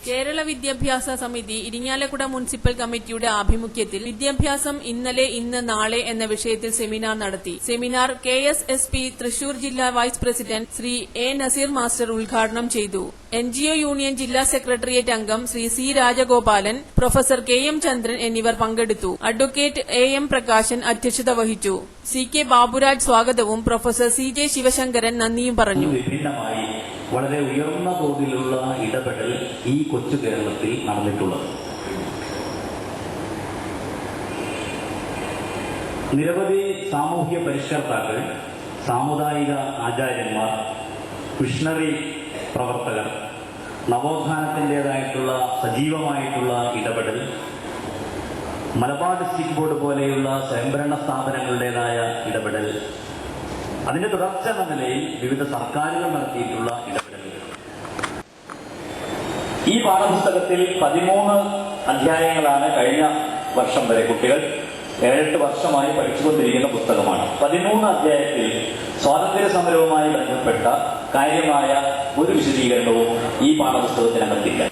കേരള വിദ്യാഭ്യാസ സമിതി ഇരിങ്ങാലക്കുട മുനിസിപ്പൽ കമ്മിറ്റിയുടെ ആഭിമുഖ്യത്തിൽ വിദ്യാഭ്യാസം ഇന്നലെ ഇന്ന് നാളെ എന്ന വിഷയത്തിൽ സെമിനാർ നടത്തി. സെമിനാർ KSSP തൃശൂർ ജില്ലാ vice president Shri A. Nazeer master ഉദ്ഘാടനം ചെയ്തു. NGO യൂണിയൻ ജില്ലാ സെക്രട്ടേറിയറ്റ് അംഗം ശ്രീ C. Rajagopalan, professor KM Chandran എന്നിവർ പങ്കെടുത്തു. അഡ്വക്കേറ്റ് AM പ്രകാശൻ അധ്യക്ഷത വഹിച്ചു. CK ബാബുരാജ് സ്വാഗതവും പ്രൊഫസർ CJ ശിവശങ്കരൻ നന്ദിയും പറഞ്ഞു. വളരെ ഉയർന്ന തോതിലുള്ള ഇടപെടൽ ഈ കൊച്ചു കേരളത്തിൽ നടന്നിട്ടുള്ളത്. നിരവധി സാമൂഹ്യ പരിഷ്കർത്താക്കൾ, സാമുദായിക ആചാര്യന്മാർ, മിഷണറി പ്രവർത്തകർ, നവോത്ഥാനത്തിൻ്റെതായിട്ടുള്ള സജീവമായിട്ടുള്ള ഇടപെടൽ, മലബാർ ഡിസ്ട്രിക്ട് ബോർഡ് പോലെയുള്ള സ്വയംഭരണ സ്ഥാപനങ്ങളുടേതായ ഇടപെടൽ, അതിന്റെ തുടർച്ച എന്ന നിലയിൽ വിവിധ സർക്കാരുകൾ നടത്തിയിട്ടുള്ള ഇടപെടലുകൾ. ഈ പാഠപുസ്തകത്തിൽ 13 അധ്യായങ്ങളാണ് കഴിഞ്ഞ വർഷം വരെ കുട്ടികൾ 7-8 വർഷമായി പഠിച്ചുകൊണ്ടിരിക്കുന്ന പുസ്തകമാണ്. 13 അധ്യായത്തിൽ സ്വാതന്ത്ര്യ സമരവുമായി ബന്ധപ്പെട്ട കാര്യമായ ഒരു വിശദീകരണവും ഈ പാഠപുസ്തകത്തിനകത്തില്ല.